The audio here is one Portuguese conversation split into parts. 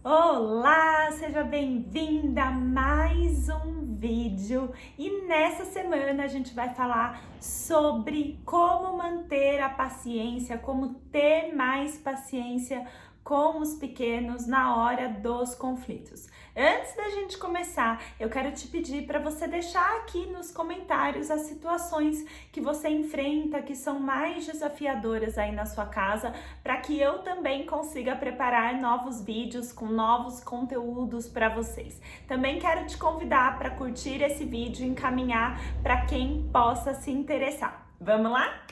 Olá, seja bem-vinda a mais um vídeo e nessa semana a gente vai falar sobre como manter a paciência, como ter mais paciência com os pequenos na hora dos conflitos. Antes da gente começar, eu quero te pedir para você deixar aqui nos comentários as situações que você enfrenta, que são mais desafiadoras aí na sua casa, para que eu também consiga preparar novos vídeos com novos conteúdos para vocês. Também quero te convidar para curtir esse vídeo e encaminhar para quem possa se interessar. Vamos lá?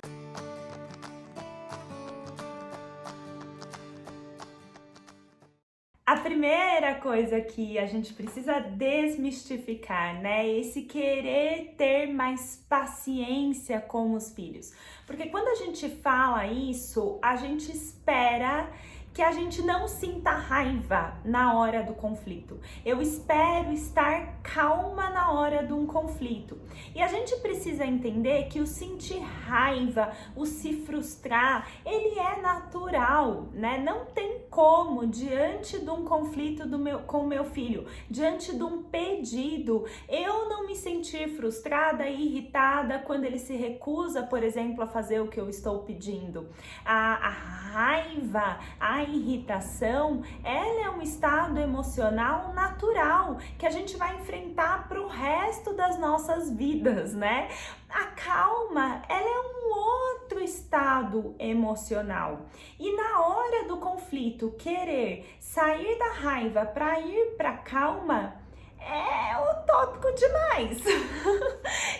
A primeira coisa que a gente precisa desmistificar, né? Esse querer ter mais paciência com os filhos. Porque quando a gente fala isso, a gente espera que a gente não sinta raiva na hora do conflito. Eu espero estar calma na hora de um conflito. E a gente precisa entender que o sentir raiva, o se frustrar, ele é natural, né? Não tem como, diante de um conflito com o meu filho, diante de um pedido, eu não me sentir frustrada e irritada quando ele se recusa, por exemplo, a fazer o que eu estou pedindo. A raiva, a irritação, ela é um estado emocional natural que a gente vai enfrentar para o resto das nossas vidas, né? A calma, ela é um outro estado emocional. E na hora do conflito, querer sair da raiva para ir para calma é utópico demais.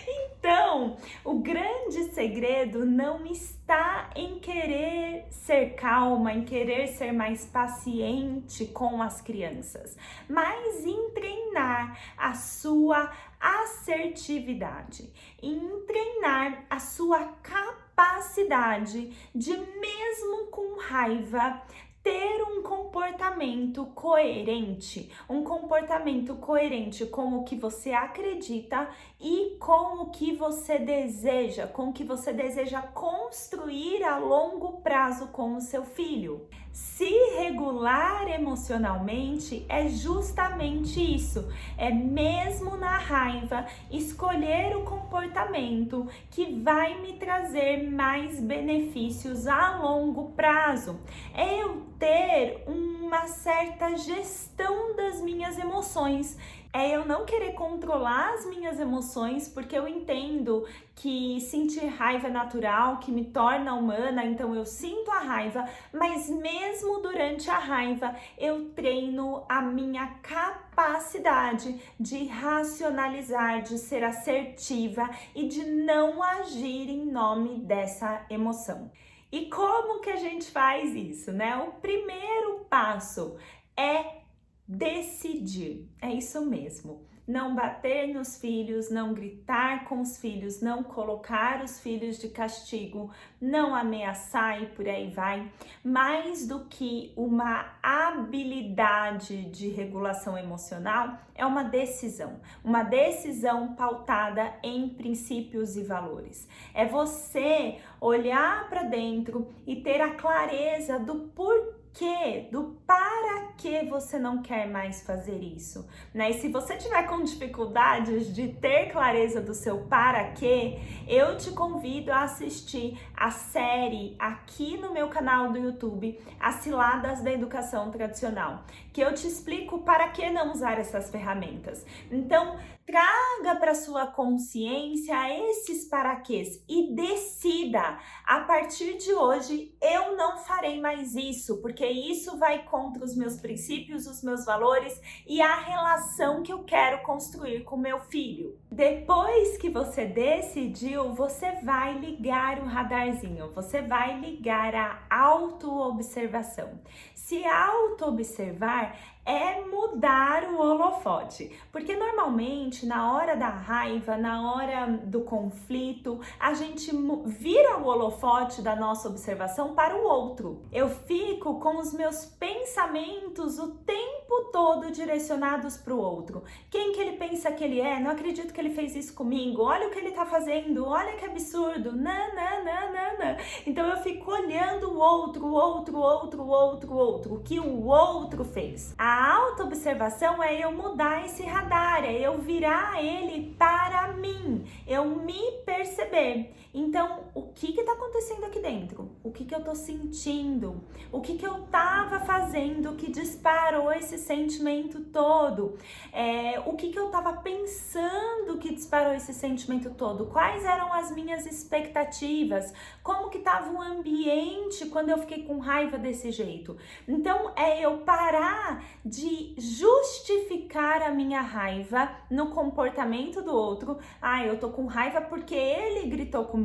Então, o grande segredo não está em querer ser calma, em querer ser mais paciente com as crianças, mas em treinar a sua assertividade, em treinar a sua capacidade de, mesmo com raiva, ter um comportamento coerente com o que você acredita e com o que você deseja, com o que você deseja construir a longo prazo com o seu filho. Se regular emocionalmente é justamente isso, é mesmo na raiva escolher o comportamento que vai me trazer mais benefícios a longo prazo. É eu ter uma certa gestão das minhas emoções. É eu não querer controlar as minhas emoções, porque eu entendo que sentir raiva é natural, que me torna humana, então eu sinto a raiva, mas mesmo durante a raiva eu treino a minha capacidade de racionalizar, de ser assertiva e de não agir em nome dessa emoção. E como que a gente faz isso, né? O primeiro passo é decidir, é isso mesmo. Não bater nos filhos, não gritar com os filhos, não colocar os filhos de castigo, não ameaçar e por aí vai. Mais do que uma habilidade de regulação emocional, é uma decisão pautada em princípios e valores. É você olhar para dentro e ter a clareza do porquê, do para que você não quer mais fazer isso, né? E se você tiver com dificuldades de ter clareza do seu para que, eu te convido a assistir a série aqui no meu canal do YouTube, As Ciladas da Educação Tradicional, que eu te explico para que não usar essas ferramentas. Então, traga para sua consciência esses paraquês e decida, a partir de hoje eu não farei mais isso, porque isso vai contra os meus princípios, os meus valores e a relação que eu quero construir com meu filho. Depois que você decidiu, você vai ligar o radarzinho, você vai ligar a autoobservação. Se auto-observar é mudar o holofote, porque normalmente na hora da raiva, na hora do conflito, a gente vira o holofote da nossa observação para o outro. Eu fico com os meus pensamentos o tempo tempo todo direcionados para o outro. Quem que ele pensa que ele é? Não acredito que ele fez isso comigo. Olha o que ele tá fazendo. Olha que absurdo. Nananana. Então eu fico olhando o outro, o que o outro fez. A autoobservação é eu mudar esse radar, é eu virar ele para mim, eu me perceber. Então, o que tá acontecendo aqui dentro? O que eu tô sentindo? O que eu tava fazendo que disparou esse sentimento todo? O que eu tava pensando que disparou esse sentimento todo? Quais eram as minhas expectativas? Como que tava o ambiente quando eu fiquei com raiva desse jeito? Então, é eu parar de justificar a minha raiva no comportamento do outro. Eu tô com raiva porque ele gritou comigo.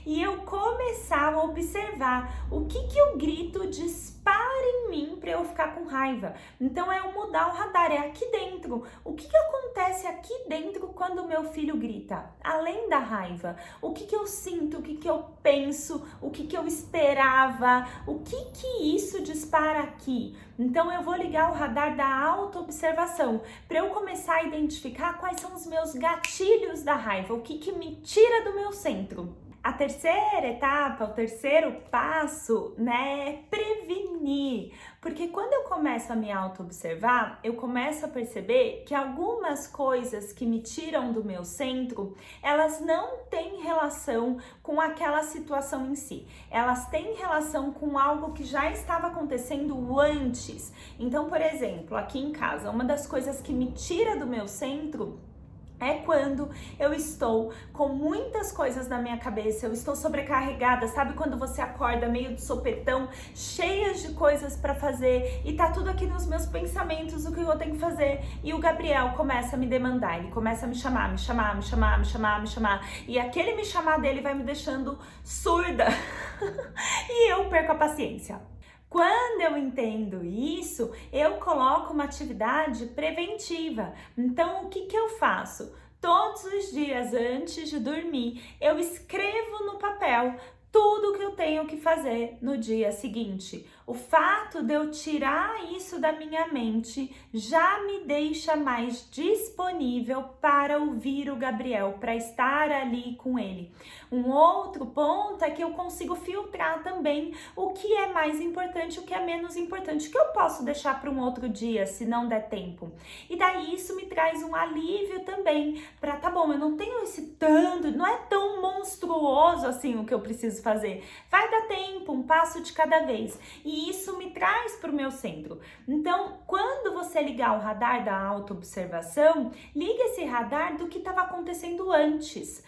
E eu começar a observar o que o grito dispara em mim para eu ficar com raiva. Então é eu mudar o radar, é aqui dentro. O que acontece aqui dentro quando o meu filho grita? Além da raiva, o que eu sinto, o que eu penso, o que eu esperava, o que isso dispara aqui? Então eu vou ligar o radar da autoobservação para eu começar a identificar quais são os meus gatilhos da raiva, o que me tira do meu centro. A terceira etapa, o terceiro passo, é prevenir. Porque quando eu começo a me auto-observar, eu começo a perceber que algumas coisas que me tiram do meu centro, elas não têm relação com aquela situação em si. Elas têm relação com algo que já estava acontecendo antes. Então, por exemplo, aqui em casa, uma das coisas que me tira do meu centro é quando eu estou com muitas coisas na minha cabeça, eu estou sobrecarregada, sabe quando você acorda meio de sopetão, cheias de coisas para fazer e tá tudo aqui nos meus pensamentos, o que eu tenho que fazer, e o Gabriel começa a me demandar, ele começa a me chamar, e aquele me chamar dele vai me deixando surda e eu perco a paciência. Quando eu entendo isso, eu coloco uma atividade preventiva. Então, o que eu faço? Todos os dias antes de dormir, eu escrevo no papel tudo que eu tenho que fazer no dia seguinte. O fato de eu tirar isso da minha mente já me deixa mais disponível para ouvir o Gabriel, para estar ali com ele. Um outro ponto é que eu consigo filtrar também o que é mais importante, o que é menos importante, o que eu posso deixar para um outro dia, se não der tempo. E daí isso me traz um alívio também, para tá bom, eu não tenho esse tanto, não é tão monstruoso assim o que eu preciso fazer. Vai dar tempo, um passo de cada vez. E isso me traz para o meu centro. Então, quando você ligar o radar da autoobservação, liga esse radar do que estava acontecendo antes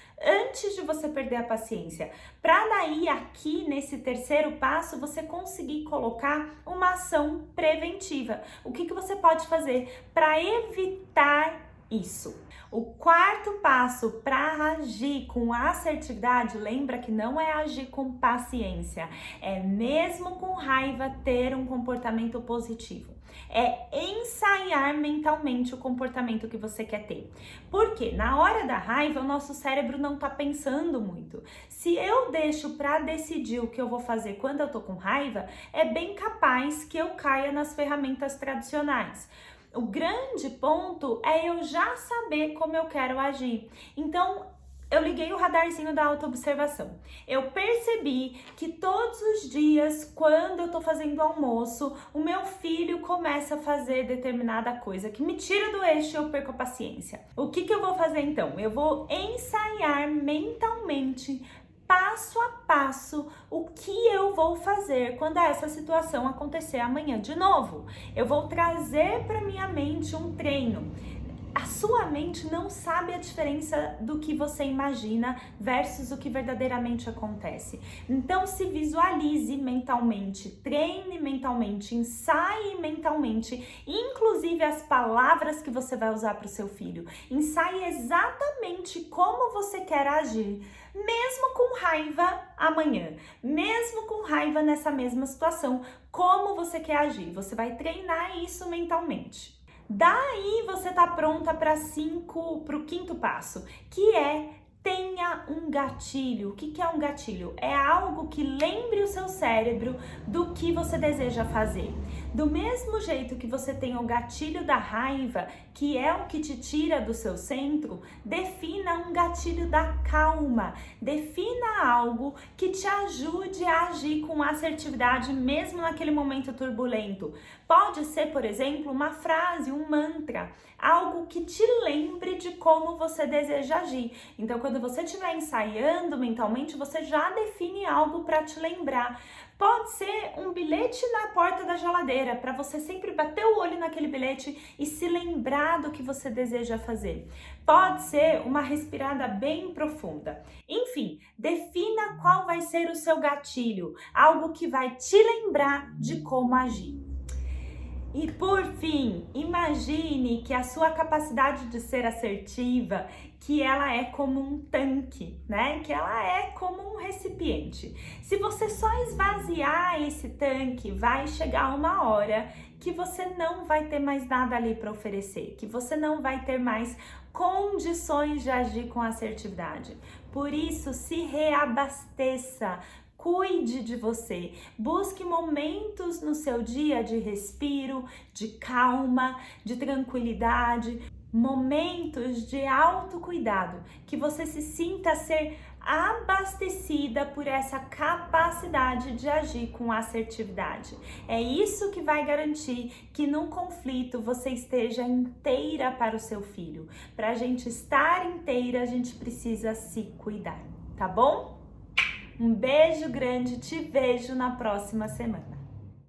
de você perder a paciência. Para daí, aqui nesse terceiro passo, você conseguir colocar uma ação preventiva. O que você pode fazer para evitar isso? O quarto passo para agir com assertividade, lembra que não é agir com paciência, é mesmo com raiva ter um comportamento positivo. É ensaiar mentalmente o comportamento que você quer ter. Porque na hora da raiva, o nosso cérebro não tá pensando muito. Se eu deixo para decidir o que eu vou fazer quando eu tô com raiva, é bem capaz que eu caia nas ferramentas tradicionais. O grande ponto é eu já saber como eu quero agir. Então, eu liguei o radarzinho da autoobservação. Eu percebi que todos os dias, quando eu tô fazendo almoço, o meu filho começa a fazer determinada coisa que me tira do eixo e eu perco a paciência. O que eu vou fazer então? Eu vou ensaiar mentalmente, passo a passo, o que eu vou fazer quando essa situação acontecer amanhã de novo. Eu vou trazer para minha mente um treino. A sua mente não sabe a diferença do que você imagina versus o que verdadeiramente acontece. Então se visualize mentalmente, treine mentalmente, ensaie mentalmente, inclusive as palavras que você vai usar para o seu filho. Ensaie exatamente como você quer agir, mesmo com raiva amanhã, mesmo com raiva nessa mesma situação, como você quer agir. Você vai treinar isso mentalmente. Daí você tá pronta para o quinto passo, que é tenha um gatilho. O que é um gatilho? É algo que lembre o seu cérebro do que você deseja fazer. Do mesmo jeito que você tem o gatilho da raiva, que é o que te tira do seu centro, defina um gatilho da calma. Defina algo que te ajude a agir com assertividade mesmo naquele momento turbulento. Pode ser, por exemplo, uma frase, um mantra, algo que te lembre de como você deseja agir. Então, quando você estiver ensaiando mentalmente, você já define algo para te lembrar. Pode ser um bilhete na porta da geladeira, para você sempre bater o olho naquele bilhete e se lembrar do que você deseja fazer. Pode ser uma respirada bem profunda. Enfim, defina qual vai ser o seu gatilho, algo que vai te lembrar de como agir. E por fim, imagine que a sua capacidade de ser assertiva, que ela é como um tanque, né? Que ela é como um recipiente. Se você só esvaziar esse tanque, vai chegar uma hora que você não vai ter mais nada ali para oferecer, que você não vai ter mais condições de agir com assertividade. Por isso, se reabasteça. Cuide de você, busque momentos no seu dia de respiro, de calma, de tranquilidade, momentos de autocuidado, que você se sinta ser abastecida por essa capacidade de agir com assertividade. É isso que vai garantir que no conflito você esteja inteira para o seu filho. Para a gente estar inteira, a gente precisa se cuidar, tá bom? Um beijo grande, te vejo na próxima semana.